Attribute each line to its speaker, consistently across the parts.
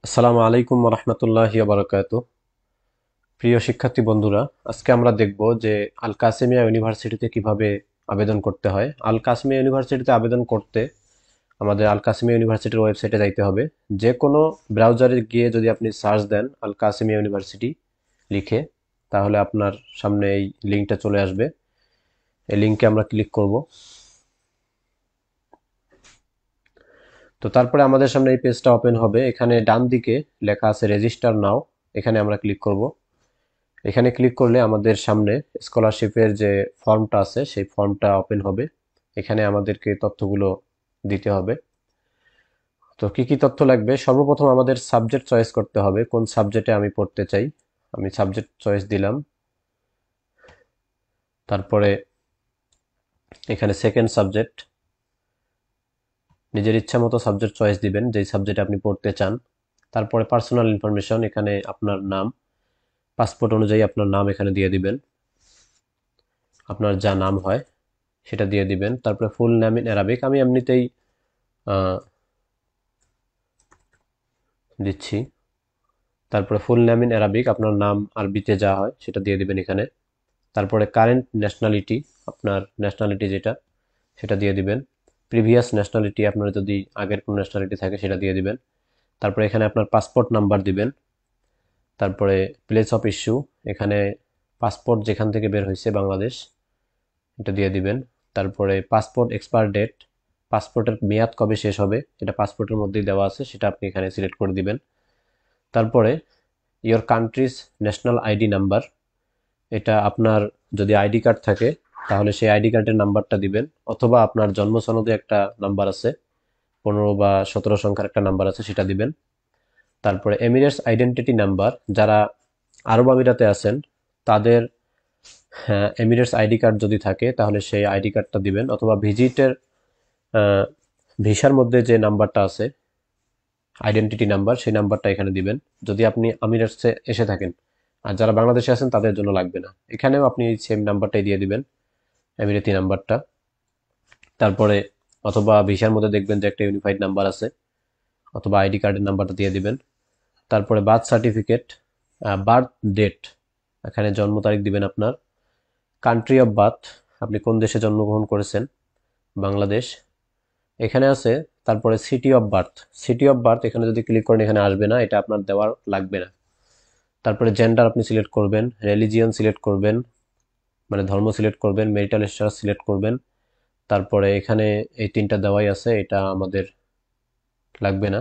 Speaker 1: আসসালামু আলাইকুম রহমতুল্লাহি বারাকাতু। প্রিয় শিক্ষার্থী বন্ধুরা, আজকে আমরা দেখব যে আল কাসেমিয়া ইউনিভার্সিটিতে কিভাবে আবেদন করতে হয়। আল কাসেমিয়া ইউনিভার্সিটিতে আবেদন করতে আমাদের আল কাসেমিয়া ইউনিভার্সিটির ওয়েবসাইটে যাইতে হবে। যে কোনো ব্রাউজারে গিয়ে যদি আপনি সার্চ দেন আল কাসেমিয়া ইউনিভার্সিটি লিখে, তাহলে আপনার সামনে এই লিঙ্কটা চলে আসবে। এই লিঙ্কে আমরা ক্লিক করব। তো তারপরে আমাদের সামনে এই পেজটা ওপেন হবে। এখানে ডান দিকে লেখা আছে রেজিস্টার নাও, এখানে আমরা ক্লিক করব। এখানে ক্লিক করলে আমাদের সামনে স্কলারশিপের যে ফর্মটা আছে সেই ফর্মটা ওপেন হবে। এখানে আমাদেরকে তথ্যগুলো দিতে হবে। তো কি কি তথ্য লাগবে? সর্বপ্রথম আমাদের সাবজেক্ট চয়েস করতে হবে, কোন সাবজেক্টে আমি পড়তে চাই। আমি সাবজেক্ট চয়েস দিলাম। তারপরে এখানে সেকেন্ড সাবজেক্ট, নিজের ইচ্ছা মতো সাবজেক্ট চয়েস দিবেন যেই সাবজেক্টে আপনি পড়তে চান। তারপরে পার্সোনাল ইনফরমেশন, এখানে আপনার নাম, পাসপোর্ট অনুযায়ী আপনার নাম এখানে দিয়ে দিবেন, আপনার যা নাম হয় সেটা দিয়ে দিবেন। তারপরে ফুল নেম ইন অ্যারাবিক, আমি এমনিতেই দিচ্ছি। তারপরে ফুল নেম ইন অ্যারাবিক, আপনার নাম আরবিতে যা হয় সেটা দিয়ে দিবেন এখানে। তারপরে কারেন্ট ন্যাশনালিটি, আপনার ন্যাশনালিটি যেটা সেটা দিয়ে দিবেন। প্রিভিয়াস ন্যাশনালিটি, আপনার যদি আগের কোনো ন্যাশনালিটি থাকে সেটা দিয়ে দিবেন। তারপরে এখানে আপনার পাসপোর্ট নাম্বার দিবেন। তারপরে প্লেস অফ ইস্যু, এখানে পাসপোর্ট যেখান থেকে বের হয়েছে বাংলাদেশ এটা দিয়ে দিবেন। তারপরে পাসপোর্ট এক্সপায়ার ডেট, পাসপোর্টের মেয়াদ কবে শেষ হবে এটা পাসপোর্টের মধ্যেই দেওয়া আছে, সেটা আপনি এখানে সিলেক্ট করে দিবেন। তারপরে your countries national ID number, এটা আপনার যদি আইডি কার্ড থাকে তাহলে সেই আইডি কার্ডের নাম্বারটা দিবেন, অথবা আপনার জন্ম সনদে একটা নাম্বার আছে, 15 বা 17 সংখ্যার একটা নাম্বার আছে, সেটা দিবেন। তারপরে এমিরেটস আইডেন্টিটি নাম্বার, যারা আরব আমিরাতে আছেন তাদের এমিরেটস আইডি কার্ড যদি থাকে তাহলে সেই আইডি কার্ডটা দিবেন, অথবা ভিজিটের ভিসার মধ্যে যে নাম্বারটা আছে আইডেন্টিটি নাম্বার, সেই নাম্বারটা এখানে দিবেন যদি আপনি আমিরাটসে এসে থাকেন। আর যারা বাংলাদেশে আছেন তাদের জন্য লাগবে না, এখানেও আপনি সেম নাম্বারটাই দিয়ে দিবেন, এমিরেতি নাম্বারটা। তারপরে অথবা ভিসার মধ্যে দেখবেন যে একটা ইউনিফাইড নাম্বার আছে, অথবা আইডি কার্ডের নাম্বারটা দিয়ে দিবেন। তারপরে বার্থ সার্টিফিকেট, বার্থ ডেট, এখানে জন্ম তারিখ দিবেন আপনার। কান্ট্রি অফ বার্থ, আপনি কোন দেশে জন্মগ্রহণ করেছেন, বাংলাদেশ এখানে আছে। তারপরে city of birth, city of birth এখানে যদি ক্লিক করেন এখানে আসবে না, এটা আপনার দেওয়ার লাগবে না। তারপরে জেন্ডার আপনি সিলেক্ট করবেন, রিলিজিয়ন সিলেক্ট করবেন, মানে ধর্ম সিলেক্ট করবেন, মেরিটাল স্ট্যাটাস সিলেক্ট করবেন। তারপরে এখানে এই তিনটা দেওয়াই আছে, এটা আমাদের লাগবে না।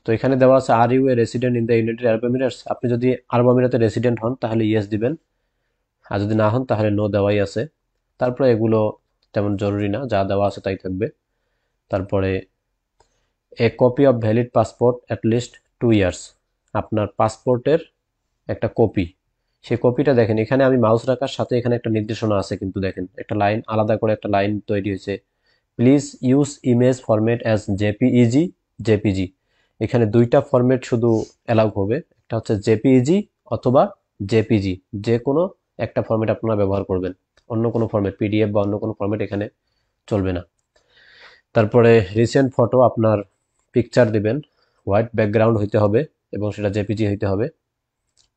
Speaker 1: তো এখানে দেওয়া আছে are you a resident in the United Arab Emirates, আপনি যদি আরব আমিরাতে রেসিডেন্ট হন তাহলে ইয়েস দিবেন, আর যদি না হন তাহলে নো দেওয়াই আছে। তারপরে এগুলো তেমন জরুরি না, যা দেওয়া আছে তাই থাকবে। তারপরে a copy of valid passport at least 2 years, আপনার পাসপোর্টের একটা কপি, সেই কপিটা দেখেন এখানে আমি মাউস রাখার সাথে এখানে একটা নির্দেশনা আছে, কিন্তু দেখেন একটা লাইন, আলাদা করে একটা লাইন তৈরি হয়েছে, please use image format as JPEG, JPG. এখানে দুইটা ফরম্যাট শুধু অ্যালাউ হবে, একটা হচ্ছে জেপিইজি অথবা জেপিজি, যে কোনো একটা ফরম্যাট আপনারা ব্যবহার করবেন, অন্য কোনো ফরম্যাট পিডিএফ বা অন্য কোনো ফরম্যাট এখানে চলবে না। তারপরে রিসেন্ট ফটো, আপনার পিকচার দিবেন, হোয়াইট ব্যাকগ্রাউন্ড হইতে হবে এবং সেটা জেপিজি হইতে হবে।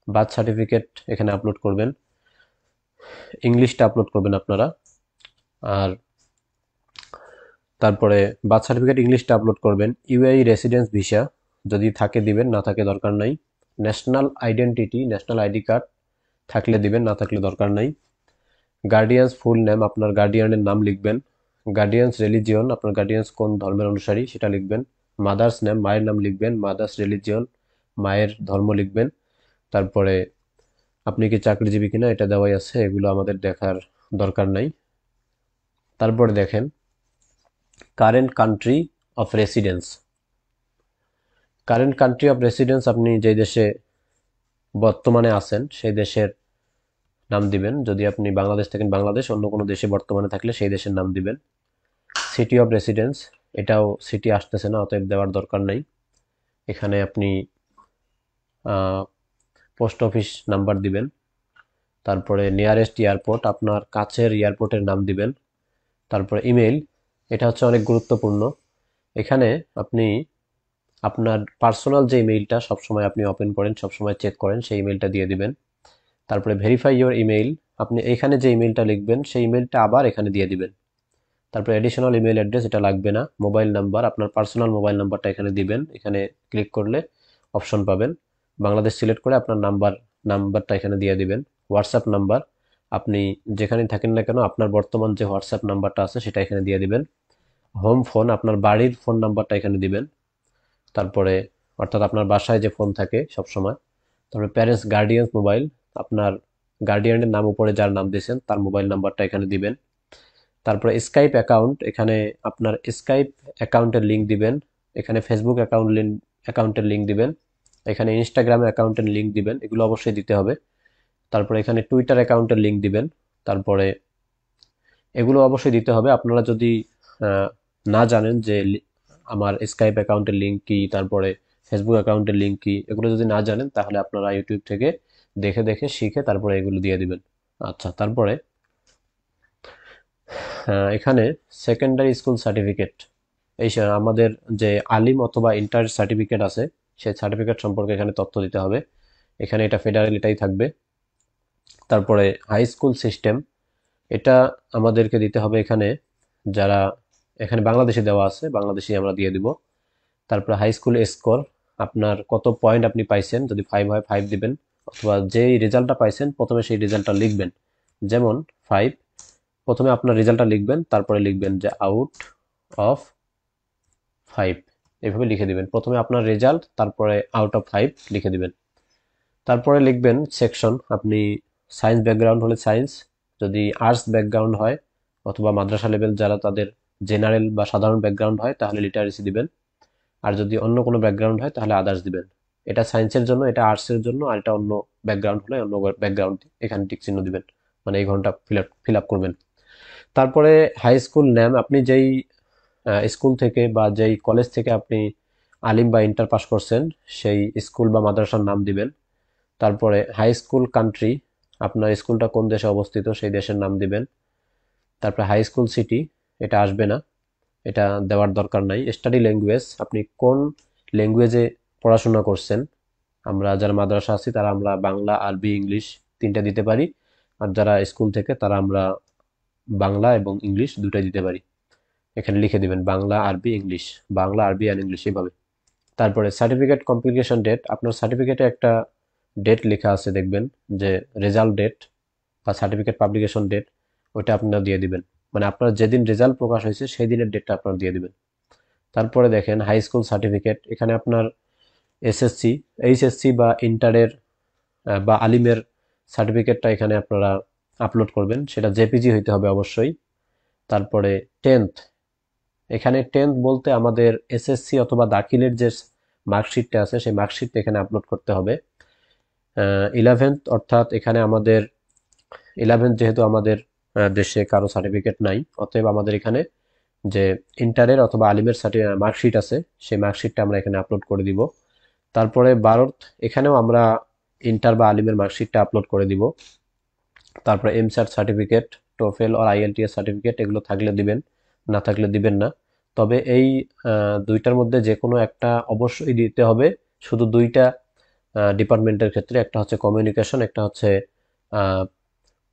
Speaker 1: বার্থ সার্টিফিকেট এখানে আপলোড করবেন, ইংলিশটা আপলোড করবেন আপনারা। আর তারপরে বার্থ সার্টিফিকেট ইংলিশটা আপলোড করবেন। ইউএই রেসিডেন্স ভিসা যদি থাকে দিবেন, না থাকে দরকার নাই। National identity, national ID card থাকলে দিবেন, না থাকলে দরকার নাই। গার্ডিয়ান্স ফুল নেম, আপনার গার্ডিয়ানের নাম লিখবেন। গার্ডিয়ান্স রিলিজিয়ন, আপনার গার্ডিয়ান্স কোন ধর্মের অনুসারী সেটা লিখবেন। মাদার্স নেম, মায়ের নাম লিখবেন। মাদার্স রিলিজিয়ন, মায়ের ধর্ম লিখবেন। তারপরে আপনি কি চাকরিজীবী কিনা এটা দেওয়াই আছে, এগুলো আমাদের দেখার দরকার নাই। তারপরে দেখেন current country of residence, current country of residence, আপনি যে দেশে বর্তমানে আছেন সেই দেশের নাম দিবেন, যদি আপনি বাংলাদেশ থাকেন বাংলাদেশ, অন্য কোনো দেশে বর্তমানে থাকলে সেই দেশের নাম দিবেন। সিটি অফ রেসিডেন্স, এটাও সিটি আসতেছে না, অতএব দেওয়ার দরকার নাই। এখানে আপনি পোস্ট অফিস নাম্বার দিবেন। তারপরে নিয়ারেস্ট এয়ারপোর্ট, আপনার কাছের এয়ারপোর্টের নাম দিবেন। তারপরে ইমেল, এটা হচ্ছে অনেক গুরুত্বপূর্ণ, এখানে আপনি আপনার পার্সোনাল যে ইমেইলটা সবসময় আপনি ওপেন করেন, সবসময় চেক করেন, সেই ইমেইলটা দিয়ে দিবেন। তারপরে ভেরিফাই ইওর ইমেইল, আপনি এখানে যে ইমেইলটা লিখবেন সেই ইমেইলটা আবার এখানে দিয়ে দিবেন। তারপরে এডিশনাল ইমেইল অ্যাড্রেস, এটা লাগবে না। মোবাইল নাম্বার, আপনার পার্সোনাল মোবাইল নাম্বারটা এখানে দিবেন। এখানে ক্লিক করলে অপশন পাবেন, বাংলাদেশ সিলেক্ট করে আপনার নাম্বারটা এখানে দিয়ে দিবেন। হোয়াটসঅ্যাপ নাম্বার, আপনি যেখানে থাকেন না কেন আপনার বর্তমান যে হোয়াটসঅ্যাপ নাম্বারটা আছে সেটা এখানে দিয়ে দিবেন। হোম ফোন, আপনার বাড়ির ফোন নাম্বারটা এখানে দিবেন। তারপরে অর্থাৎ আপনার বাসায় যে ফোন থাকে সব সময়। তারপরে প্যারেন্টস গার্ডিয়ান মোবাইল, আপনার গার্ডিয়ানের নাম উপরে যার নাম দিয়েছেন তার মোবাইল নাম্বারটা এখানে দিবেন। তারপরে স্কাইপ অ্যাকাউন্ট, এখানে আপনার স্কাইপ অ্যাকাউন্টের লিঙ্ক দিবেন। এখানে ফেসবুক অ্যাকাউন্টের লিঙ্ক দিবেন। এখানে ইনস্টাগ্রাম অ্যাকাউন্টের লিঙ্ক দিবেন, এগুলো অবশ্যই দিতে হবে। তারপরে এখানে টুইটার অ্যাকাউন্টের লিঙ্ক দিবেন। তারপরে এগুলো অবশ্যই দিতে হবে। আপনারা যদি আহ, না জানেন যে আমার স্কাইপ অ্যাকাউন্টের লিঙ্ক কি, তারপরে ফেসবুক অ্যাকাউন্টের লিঙ্ক কি, এগুলো যদি না জানেন তাহলে আপনারা ইউটিউব থেকে দেখে দেখে শিখে তারপরে এগুলো দিয়ে দিবেন। আচ্ছা, তারপরে এখানে সেকেন্ডারি স্কুল সার্টিফিকেট, আমাদের যে আলিম অথবা ইন্টার সার্টিফিকেট আছে সেই সার্টিফিকেট সম্পর্কে এখানে তথ্য দিতে হবে। এখানে এটা ফেডারেল, এটাই থাকবে। তারপরে হাই স্কুল সিস্টেম, এটা আমাদেরকে দিতে হবে এখানে, যারা এখানে বাংলাদেশে দেওয়া আছে বাংলাদেশি আমরা দিয়ে দিব। তারপরে হাই স্কুল স্কোর, আপনার কত পয়েন্ট আপনি পাইছেন, যদি 5 হয় 5 দিবেন, অথবা যেই রেজাল্টটা পাইছেন প্রথমে সেই রেজাল্টটা লিখবেন। যেমন 5, প্রথমে আপনার রেজাল্টটা লিখবেন, তারপরে লিখবেন যে আউট অফ 5, এভাবে লিখে দিবেন। প্রথমে আপনার রেজাল্ট, তারপরে আউট অফ 5 লিখে দিবেন। তারপরে লিখবেন সেকশন, আপনি সায়েন্স ব্যাকগ্রাউন্ড হলে সায়েন্স, যদি আর্টস ব্যাকগ্রাউন্ড হয় অথবা মাদ্রাসা লেভেল যারা তাদের জেনারেল বা সাধারণ ব্যাকগ্রাউন্ড হয় তাহলে লিটারেসি দিবেন। আর যদি অন্য কোনো ব্যাকগ্রাউন্ড হয় তাহলে আদার্স দিবেন। এটা সায়েন্সের জন্য, এটা আর্টসের জন্য, আর এটা অন্য ব্যাকগ্রাউন্ড হলে অন্য ব্যাকগ্রাউন্ড, এখানে টিক চিহ্ন দিবেন, মানে এই ঘন্টা ফিল আপ করবেন। তারপরে হাই স্কুল নেম, আপনি যেই স্কুল থেকে বা যেই কলেজ থেকে আপনি আলিম বা ইন্টার পাস করছেন সেই স্কুল বা মাদ্রাসার নাম দিবেন। তারপরে হাই স্কুল কান্ট্রি, আপনার স্কুলটা কোন দেশে অবস্থিত সেই দেশের নাম দিবেন। তারপরে হাই স্কুল সিটি, এটা আসবে না, এটা দেওয়ার দরকার নাই। স্টাডি ল্যাঙ্গুয়েজ, আপনি কোন ল্যাঙ্গুয়েজে পড়াশোনা করছেন। আমরা যারা মাদ্রাসা আছি তারা আমরা বাংলা, আরবি, ইংলিশ তিনটা দিতে পারি। আর যারা স্কুল থেকে তারা আমরা বাংলা এবং ইংলিশ দুটাই দিতে পারি। এখানে লিখে দিবেন বাংলা, আরবি, ইংলিশ, বাংলা, আরবি আর ইংলিশ এইভাবে। তারপরে সার্টিফিকেট কমপ্লিকেশন ডেট, আপনার সার্টিফিকেটে একটা ডেট লেখা আছে দেখবেন, যে রেজাল্ট ডেট বা সার্টিফিকেট পাবলিকেশন ডেট, ওইটা আপনারা দিয়ে দিবেন। মানে আপনার যেদিন রেজাল্ট প্রকাশ হয়েছে সেই দিনের ডেটটা আপনারা দিয়ে দিবেন। তারপরে দেখেন হাই স্কুল সার্টিফিকেট, এখানে আপনার এসএসসি, এইচএসসি বা ইন্টারের বা আলিমের সার্টিফিকেটটা এখানে আপনারা আপলোড করবেন, সেটা জেপিজি হইতে হবে অবশ্যই। তারপরে টেন্থ, এখানে টেন্থ বলতে আমাদের এসএসসি অথবা দাখিলের যে মার্কশিটটা আছে সেই মার্কশিটটা এখানে আপলোড করতে হবে। 11th, অর্থাৎ এখানে আমাদের 11th যেহেতু আমাদের দেশে কারো সার্টিফিকেট নাই, অতএব আমাদের এখানে যে ইন্টারের অথবা আলিমের মার্কশিট আছে সেই মার্কশিটটা আমরা এখানে আপলোড করে দিব। তারপরে 12th, এখানেও আমরা ইন্টার বা আলিমের মার্কশিটটা আপলোড করে দিব। তারপরে এমস্যাট সার্টিফিকেট, টোফেল আর আইএলটিএস সার্টিফিকেট, এগুলো থাকলে দিবেন, না থাকলে দিবেন না। তবে এই দুইটার মধ্যে যে কোনো একটা অবশ্যই দিতে হবে, শুধু দুইটা ডিপার্টমেন্টের ক্ষেত্রে, একটা হচ্ছে কমিউনিকেশন, একটা হচ্ছে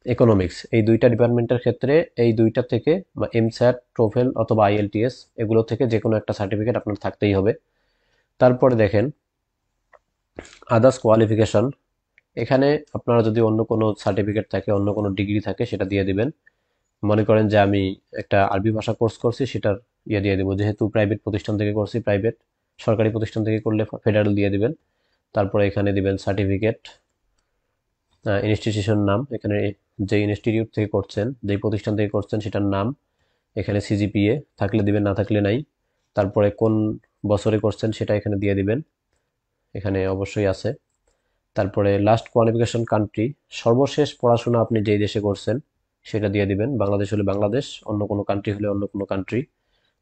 Speaker 1: ইকোনমিক্স। এই দুইটা ডিপার্টমেন্টের ক্ষেত্রে এই দুইটা থেকে বা এমস্যাট, টোফেল অথবা আইএলটিএস এগুলো থেকে যে কোনো একটা সার্টিফিকেট আপনার থাকতেই হবে। তারপরে দেখেন আদার্স কোয়ালিফিকেশন, এখানে আপনারা যদি অন্য কোনো সার্টিফিকেট থাকে, অন্য কোনো ডিগ্রি থাকে সেটা দিয়ে দিবেন। মনে করেন যে আমি একটা আরবি ভাষা কোর্স করছি, সেটার দিয়ে দিব, যেহেতু প্রাইভেট প্রতিষ্ঠান থেকে করছি, প্রাইভেট সরকারি প্রতিষ্ঠান থেকে করলে ফেডারেল দিয়ে দিবেন। তারপরে এখানে দিবেন সার্টিফিকেট, ইনস্টিটিউশন নাম, এখানে যে ইনস্টিটিউট থেকে করছেন, যেই প্রতিষ্ঠান থেকে করছেন সেটার নাম, এখানে সিজিপিএ থাকলে দিবেন, না থাকলে নাই। তারপরে কোন বছরে করছেন সেটা এখানে দিয়ে দিবেন, এখানে অবশ্যই আছে। তারপরে লাস্ট কোয়ালিফিকেশন কান্ট্রি, সর্বশেষ পড়াশোনা আপনি যেই দেশে করছেন সেটা দিয়ে দিবেন, বাংলাদেশ হলে বাংলাদেশ, অন্য কোনো কান্ট্রি হলে অন্য কোনো কান্ট্রি।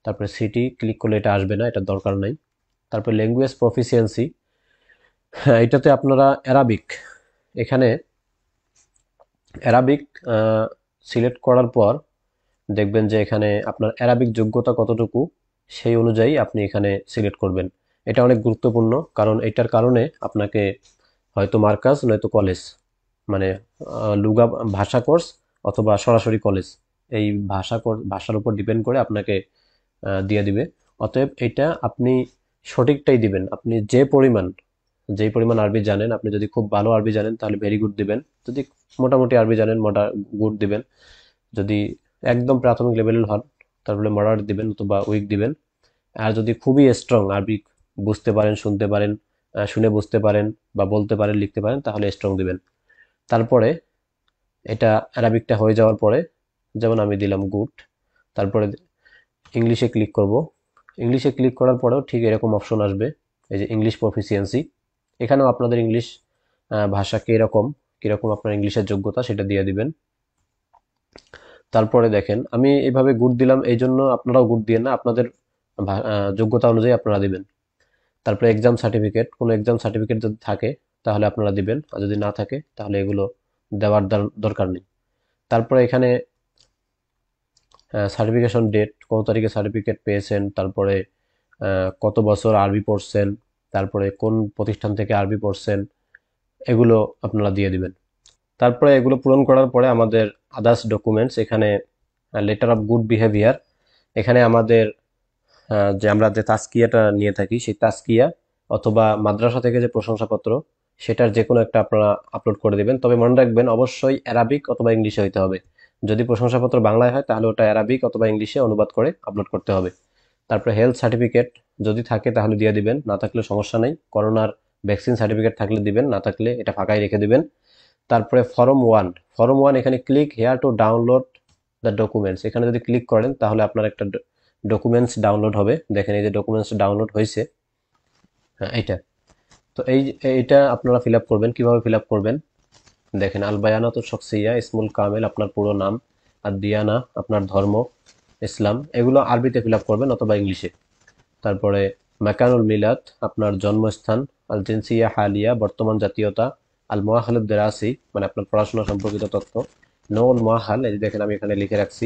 Speaker 1: তারপরে সিটি ক্লিক করলে এটা আসবে না, এটা দরকার নাই। তারপরে ল্যাঙ্গুয়েজ প্রফিসিয়েন্সি, এটাতে আপনারা অ্যারাবিক, এখানে অ্যারাবিক সিলেক্ট করার পর দেখবেন যে এখানে আপনার অ্যারাবিক যোগ্যতা কতটুকু সেই অনুযায়ী আপনি এখানে সিলেক্ট করবেন। এটা অনেক গুরুত্বপূর্ণ, কারণ এটার কারণে আপনাকে হয়তো মার্কাজ নয়তো কলেজ, মানে লুগা ভাষা কোর্স অথবা সরাসরি কলেজ, এই ভাষার উপর ডিপেন্ড করে আপনাকে দিয়ে দিবে। অতএব এটা আপনি সঠিকটাই দিবেন। আপনি যেই পরিমাণ আরবি জানেন, আপনি যদি খুব ভালো আরবি জানেন তাহলে ভেরি গুড দিবেন, যদি মোটামুটি আরবি জানেন গুড দিবেন, যদি একদম প্রাথমিক লেভেলের হন তাহলে মডারেট দিবেন অথবা উইক দিবেন। আর যদি খুবই স্ট্রং আরবি বুঝতে পারেন, শুনতে পারেন, শুনে বুঝতে পারেন বা বলতে পারেন, লিখতে পারেন, তাহলে স্ট্রং দিবেন। তারপরে এটা অ্যারাবিকটা হয়ে যাওয়ার পরে, যেমন আমি দিলাম গুড, তারপরে ইংলিশে ক্লিক করব। ইংলিশে ক্লিক করার পরেও ঠিক এরকম অপশন আসবে, এই যে ইংলিশ প্রফিসিয়েন্সি। এখানেও আপনাদের ইংলিশ ভাষা কিরকম আপনার ইংলিশের যোগ্যতা সেটা দিয়ে দিবেন। তারপরে দেখেন আমি এইভাবে গুড দিলাম, এই জন্য আপনারাও গুড দিয়ে না, আপনাদের যোগ্যতা অনুযায়ী আপনারা দিবেন। তারপরে এক্সাম সার্টিফিকেট, কোনো এক্সাম সার্টিফিকেট যদি থাকে তাহলে আপনারা দিবেন, আর যদি না থাকে তাহলে এগুলো দেওয়ার দরকার নেই। তারপরে এখানে সার্টিফিকেশন ডেট, কত তারিখে সার্টিফিকেট পেয়েছেন, তারপরে কত বছর আরবি পড়ছেন, তারপরে কোন প্রতিষ্ঠান থেকে আরবি পড়ছেন, এগুলো আপনারা দিয়ে দিবেন। তারপরে এগুলো পূরণ করার পরে আমাদের আদার্স ডকুমেন্টস, এখানে লেটার অফ গুড বিহেভিয়ার, এখানে আমাদের যে আমরা যে তাস্কিয়াটা নিয়ে থাকি সেই তাস্কিয়া অথবা মাদ্রাসা থেকে যে প্রশংসাপত্র, সেটার যে কোনো একটা আপনারা আপলোড করে দিবেন। তবে মনে রাখবেন অবশ্যই অ্যারাবিক অথবা ইংলিশে হইতে হবে। যদি প্রশংসাপত্র বাংলায় হয় তাহলে ওটা অ্যারাবিক অথবা ইংলিশে অনুবাদ করে আপলোড করতে হবে। তারপরে হেলথ সার্টিফিকেট যদি থাকে তাহলে দিয়ে দিবেন, না থাকলে সমস্যা নেই। করোনার ভ্যাকসিন সার্টিফিকেট থাকলে দিবেন, না থাকলে এটা ফাঁকাই রেখে দিবেন। তারপরে ফরম ওয়ান, এখানে click here to download the documents, এখানে যদি ক্লিক করেন তাহলে আপনার একটা ডকুমেন্টস ডাউনলোড হবে। দেখেন এই যে ডকুমেন্টস ডাউনলোড হয়েছে, হ্যাঁ এইটা। তো এইটা আপনারা ফিল আপ করবেন। কিভাবে ফিল আপ করবেন দেখেন, আল বায়ানাতুশ শখসিয়া, ইসমুল কামেল আপনার পুরো নাম, আর দিয়ানা আপনার ধর্ম ইসলাম, এগুলো আরবিতে ফিল আপ করবেন অথবা ইংলিশে। তারপরে মাকানুল মিলাদ আপনার জন্মস্থান, আল জিনসিয়া হালিয়া বর্তমান জাতীয়তা, আল মোয়াহালুদ দেরাসি মানে আপনার পড়াশোনা সম্পর্কিত তথ্য, নৌল মোয়াহাল এই যে দেখেন আমি এখানে লিখে রাখছি,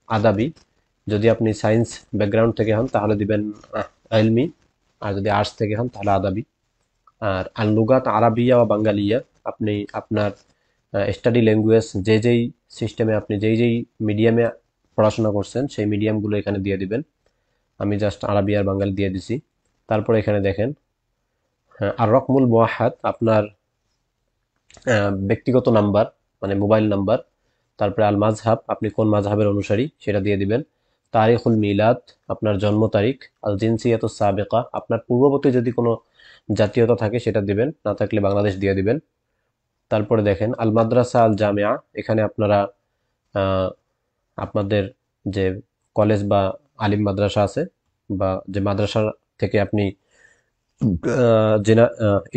Speaker 1: আদাবি, যদি আপনি সায়েন্স ব্যাকগ্রাউন্ড থেকে হন তাহলে দিবেন ইলমি, আর যদি আর্টস থেকে হন তাহলে আদাবি। আর আল লুগাত আরাবিয়া বা বাঙ্গালিয়া, আপনি আপনার স্টাডি ল্যাঙ্গুয়েজ যেই সিস্টেমে আপনি যেই মিডিয়ামে পড়াশোনা করছেন সেই মিডিয়ামগুলো এখানে দিয়ে দিবেন। আমি জাস্ট আরবি আর বাঙালি দিয়ে দিছি। তারপরে এখানে দেখেন আর রকমুল মুওয়াহাদ আপনার ব্যক্তিগত নাম্বার মানে মোবাইল নাম্বার। তারপরে আল মাযহাব আপনি কোন মাযহাবের অনুসারী সেটা দিয়ে দিবেন। তারিখুল মিলাদ আপনার জন্ম তারিখ। আল জিনসিয়াতুস সাবিকা আপনার পূর্ববর্তী যদি কোনো জাতীয়তা থাকে সেটা দিবেন, না থাকলে বাংলাদেশ দিয়ে দিবেন। তারপরে দেখেন আল মাদ্রাসা আল জামিয়া, এখানে আপনারা আপনাদের যে কলেজ বা আলিম মাদ্রাসা আছে বা যে মাদ্রাসা থেকে আপনি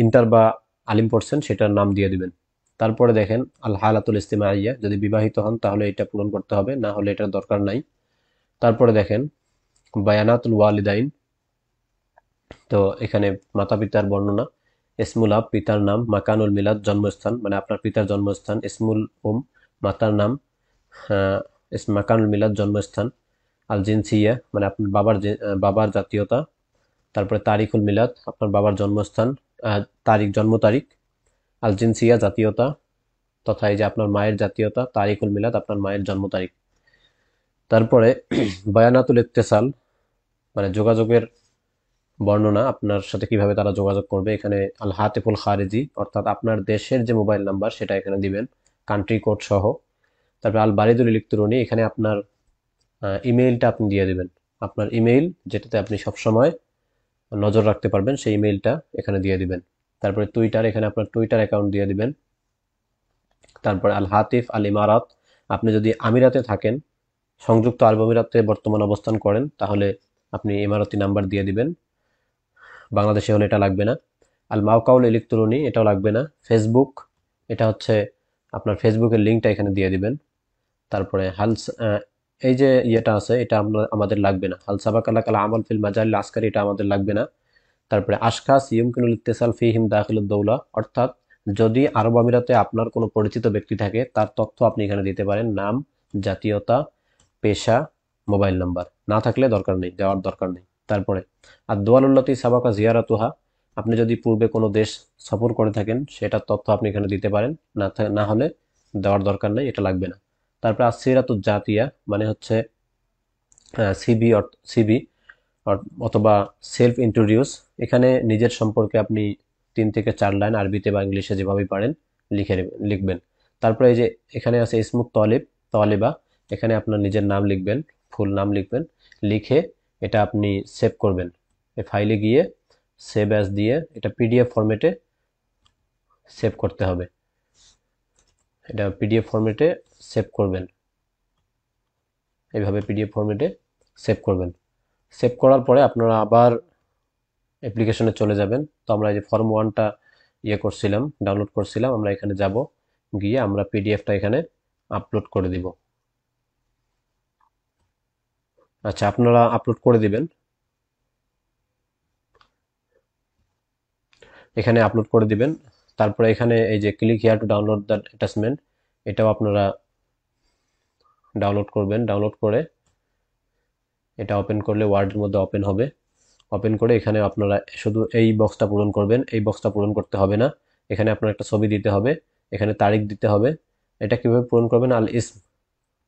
Speaker 1: ইন্টার বা আলিম পড়ছেন সেটার নাম দিয়ে দিবেন। তারপরে দেখেন আল হালাতুল ইস্তিমাইয়া, যদি বিবাহিত হন তাহলে এটা পূরণ করতে হবে, না হলে এটার দরকার নাই। তারপরে দেখেন বায়ানাতুল ওয়ালিদাইন, তো এখানে মাতা পিতার বর্ণনা, ইসমুল আব পিতার নাম, মাকানুল মিলাদ জন্মস্থান মানে আপনার পিতার জন্মস্থান, ইসমুল মাতার নাম, মাকানুল মিলাদ জন্মস্থান, আল জিনসিয়া মানে আপনার বাবার জাতীয়তা, তারপরে তারিখুল মিলাদ আপনার বাবার জন্মস্থান, জন্ম তারিখ, আল জিনসিয়া জাতীয়তা, তথা এই যে আপনার মায়ের জাতীয়তা, তারিখুল মিলাদ আপনার মায়ের জন্ম তারিখ। তারপরে বায়ানাতুল ইত্তেসাল মানে যোগাযোগের বর্ণনা, আপনার সাথে কিভাবে তারা যোগাযোগ করবে। এখানে আল হাতিফুল খারিজি অর্থাৎ আপনার দেশের যে মোবাইল নাম্বার সেটা এখানে দিবেন, কান্ট্রি কোড সহ। তারপরে আল বারিদুল ইলেকট্রনি, এখানে আপনার ইমেইলটা আপনি দিয়ে দিবেন, আপনার ইমেইল যেটাতে আপনি সবসময় নজর রাখতে পারবেন সেই ইমেইলটা এখানে দিয়ে দিবেন। তারপরে টুইটার, এখানে আপনার টুইটার অ্যাকাউন্ট দিয়ে দিবেন। তারপরে আল হাতিফ আল ইমারাত, আপনি যদি আমিরাতে থাকেন, সংযুক্ত আরব আমিরাতে বর্তমান অবস্থান করেন, তাহলে আপনি ইমারতি নাম্বার দিয়ে দিবেন, বাংলাদেশে হলে এটা লাগবে না। আল মাওকাউল ইলেকট্রনি, এটাও লাগবে না। ফেসবুক, এটা হচ্ছে আপনার ফেসবুকের লিঙ্কটা এখানে দিয়ে দিবেন। তারপরে এই যে ইয়েটা আছে এটা আমাদের লাগবে না। হাল সাবাকালা কালা আমাল ফিল মাজাল আসকারি, এটা আমাদের লাগবে না। তারপরে আশখাস ইয়ুমকিনুল ইত্তিসাল ফিহিম দাখিলুদ দৌলা, অর্থাৎ যদি আরব আমিরাতে আপনার কোনো পরিচিত ব্যক্তি থাকে তার তথ্য আপনি এখানে দিতে পারেন, নাম, জাতীয়তা, পেশা, মোবাইল নাম্বার। না থাকলে দেওয়ার দরকার নেই। তারপরে আর দোয়ালুল্লাতি সাবাকা জিয়ারাতুহা, আপনি যদি পূর্বে কোনো দেশ সফর করে থাকেন সেটার তথ্য আপনি এখানে দিতে পারেন, না হলে দেওয়ার দরকার নেই, এটা লাগবে না। তারপরে আসিরাতু জাতিয়া মানে হচ্ছে সিবি সিবি অথবা সেলফ ইন্ট্রোডিউস, এখানে নিজের সম্পর্কে আপনি 3 থেকে 4 লাইন আরবিতে বা ইংলিশে যেভাবেই পারেন লিখবেন। তারপরে এই যে এখানে আছে ইসমুত তলিব তলেবা, এখানে আপনার নিজের নাম লিখবেন, ফুল নাম লিখবেন, লিখে এটা আপনি সেভ করবেন। এই ফাইলে গিয়ে সেভ অ্যাজ দিয়ে এটা পিডিএফ ফরম্যাটে সেভ করতে হবে, এটা পিডিএফ ফরম্যাটে সেভ করবেন, এইভাবে পিডিএফ ফরম্যাটে সেভ করবেন। সেভ করার পরে আপনারা আবার অ্যাপ্লিকেশনে চলে যাবেন। তো আমরা এই যে ফর্ম 1টা করছিলাম, ডাউনলোড করছিলাম, আমরা এখানে যাব, গিয়ে আমরা পিডিএফটা এখানে আপলোড করে দিব। আচ্ছা, আপনারা আপলোড করে দিবেন, এখানে আপলোড করে দিবেন। তারপরে এখানে এই যে click here to download the attachment, এটাও আপনারা ডাউনলোড করবেন। ডাউনলোড করে এটা ওপেন করলে ওয়ার্ডের মধ্যে ওপেন হবে। ওপেন করে এখানে আপনারা শুধু এই বক্সটা পূরণ করবেন, এই বক্সটা পূরণ করতে হবে না। এখানে আপনার একটা ছবি দিতে হবে, এখানে তারিখ দিতে হবে। এটা কিভাবে পূরণ করবেন? আল ইসম,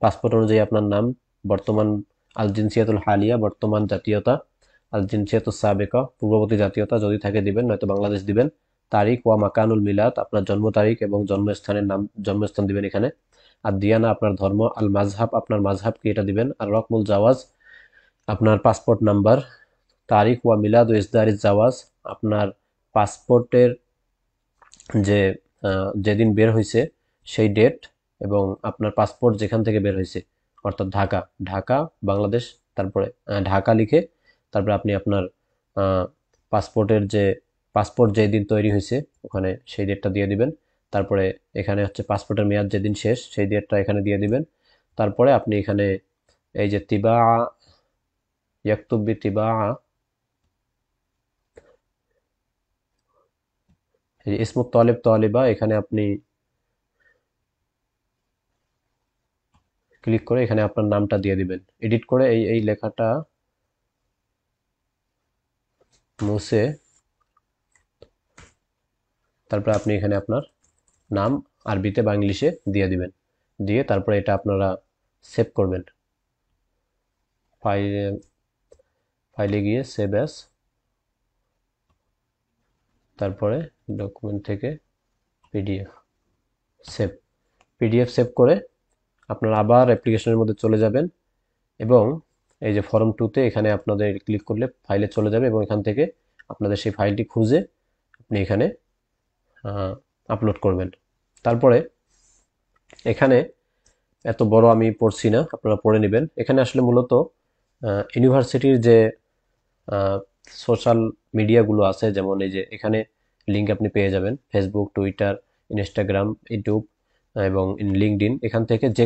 Speaker 1: পাসপোর্ট অনুযায়ী আপনার নাম, বর্তমান, আল জিনসিয়াতুল হালিয়া বর্তমান জাতীয়তা, আল জিনসিয়াতুল সাবেকা পূর্ববর্তী জাতীয়তা যদি থাকে দিবেন, নয়তো বাংলাদেশ দিবেন। তারিখ ওয়া মাকানুল মিলাদ, আপনার জন্ম তারিখ এবং জন্মস্থানের নাম, জন্মস্থান দিবেন এখানে। আর দিয়ানা আপনার ধর্ম, আল মাযহাব আপনার মাযহাব কি এটা দিবেন। আর রকমুল জাওয়াজ আপনার পাসপোর্ট নাম্বার, তারিখ ওয়া মিলাদ ও ইসদারিস জাওয়াজ আপনার পাসপোর্টের যে যেদিন বের হয়েছে সেই ডেট, এবং আপনার পাসপোর্ট যেখান থেকে বের হয়েছে, অর্থাৎ ঢাকা, ঢাকা বাংলাদেশ, তারপরে ঢাকা লিখে তারপরে আপনি আপনার পাসপোর্টের যে পাসপোর্ট যেদিন তৈরি হয়েছে ওখানে সেই ডেটটা দিয়ে দিবেন। তারপরে এখানে হচ্ছে পাসপোর্টের মেয়াদ যেদিন শেষ সেই ডেটটা এখানে দিয়ে দিবেন। তারপরে আপনি এখানে এই যে তিবা ইয়াকতুব তিবা ইসমুত তলেব তলেবা, এখানে আপনি ক্লিক করে এখানে আপনার নামটা দিয়ে দিবেন। এডিট করে এই এই লেখাটা মুছে তারপরে আপনি এখানে আপনার নাম আরবিতে বা ইংলিশে দিয়ে দিবেন। দিয়ে তারপরে এটা আপনারা সেভ করবেন। ফাইলে ফাইলে গিয়ে সেভ অ্যাজ, তারপরে ডকুমেন্ট থেকে পিডিএফ সেভ, পিডিএফ সেভ করে আপনারা আবার অ্যাপ্লিকেশনের মধ্যে চলে যাবেন এবং এই যে ফর্ম 2তে এখানে আপনাদের ক্লিক করলে ফাইলে চলে যাবে এবং এখান থেকে আপনাদের সেই ফাইলটি খুঁজে আপনি এখানে আপলোড করবেন। তারপরে এখানে এত বড় আমি পড়ছি না, আপনারা পড়ে নেবেন। এখানে আসলে মূলত ইউনিভার্সিটির যে সোশ্যাল মিডিয়াগুলো আছে, যেমন এই যে এখানে লিঙ্ক আপনি পেয়ে যাবেন ফেসবুক, টুইটার, ইনস্টাগ্রাম, ইউটিউব এবং লিঙ্কডইন, এখান থেকে যে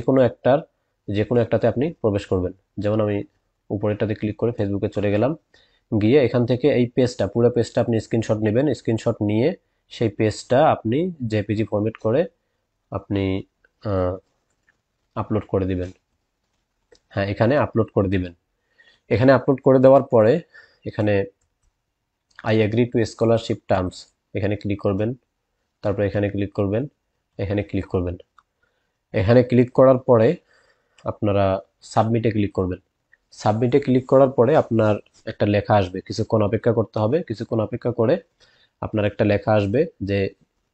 Speaker 1: কোনো একটাতে আপনি প্রবেশ করবেন। যেমন আমি উপরেরটাতে ক্লিক করে ফেসবুকে চলে গেলাম, গিয়ে এখান থেকে এই পেজটা, পুরো পেজটা আপনি স্ক্রিনশট নেবেন। স্ক্রিনশট নিয়ে সেই পেজটা আপনি জেপিজি ফরম্যাট করে আপনি আপলোড করে দিবেন। হ্যাঁ, এখানে আপলোড করে দিবেন। এখানে আপলোড করে দেওয়ার পরে এখানে I agree to scholarship terms এখানে ক্লিক করবেন। তারপর এখানে ক্লিক করবেন, এখানে ক্লিক করবেন। এখানে ক্লিক করার পরে আপনারা সাবমিটে ক্লিক করবেন। সাবমিটে ক্লিক করার পরে আপনার একটা লেখা আসবে, কিছুক্ষণ অপেক্ষা করতে হবে। কিছুক্ষণ অপেক্ষা করে আপনার একটা লেখা আসবে যে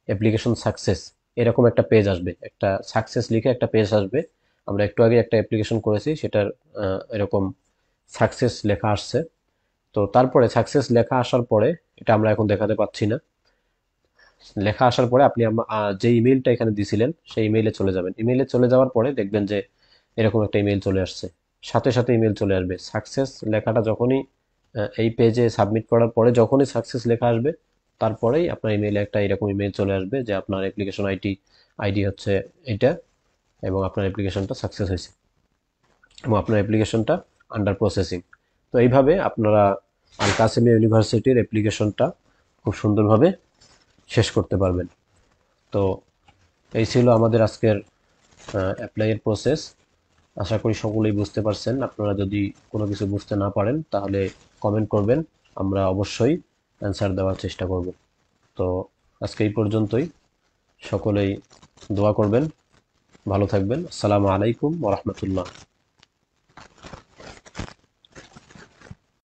Speaker 1: অ্যাপ্লিকেশন সাকসেস, এরকম একটা পেজ আসবে, একটা সাকসেস লিখে একটা পেজ আসবে। আমরা একটু আগে একটা অ্যাপ্লিকেশন করেছি, সেটার এরকম সাকসেস লেখা আসছে। তো তারপরে সাকসেস লেখা আসার পরে, এটা আমরা এখন দেখাতে পাচ্ছি না, লেখা আসার পরে আপনি যে ইমেইলটা এখানে দিছিলেন সেই ইমেইলে চলে যাবেন। ইমেইলে চলে যাওয়ার পরে দেখবেন যে এরকম একটা ইমেইল চলে আসছে, সাথে সাথে ইমেইল চলে আসবে সাকসেস লেখাটা যখনই এই পেজে সাবমিট করার পরে যখনই সাকসেস লেখা আসবে তারপরেই আপনার ইমেইলে একটা এরকম ইমেইল চলে আসবে যে আপনার অ্যাপ্লিকেশন আইডি হচ্ছে এটা, এবং আপনার অ্যাপ্লিকেশনটা সাকসেস হয়েছে এবং আপনার অ্যাপ্লিকেশনটা আন্ডার প্রসেসিং। তো এইভাবে আপনারা আল কাসেমিয়া ইউনিভার্সিটির অ্যাপ্লিকেশনটা খুব সুন্দরভাবে শেষ করতে পারবেন। তো এই ছিল আমাদের আজকের অ্যাপ্লাইয়ের প্রসেস। আশা করি সকলেই বুঝতে পারছেন। আপনারা যদি কোনো কিছু বুঝতে না পারেন তাহলে কমেন্ট করবেন, আমরা অবশ্যই অ্যান্সার দেওয়ার চেষ্টা করব। তো আজকে এই পর্যন্তই। সকলেই দোয়া করবেন, ভালো থাকবেন। আসসালামু আলাইকুম ওয়া রাহমাতুল্লাহ।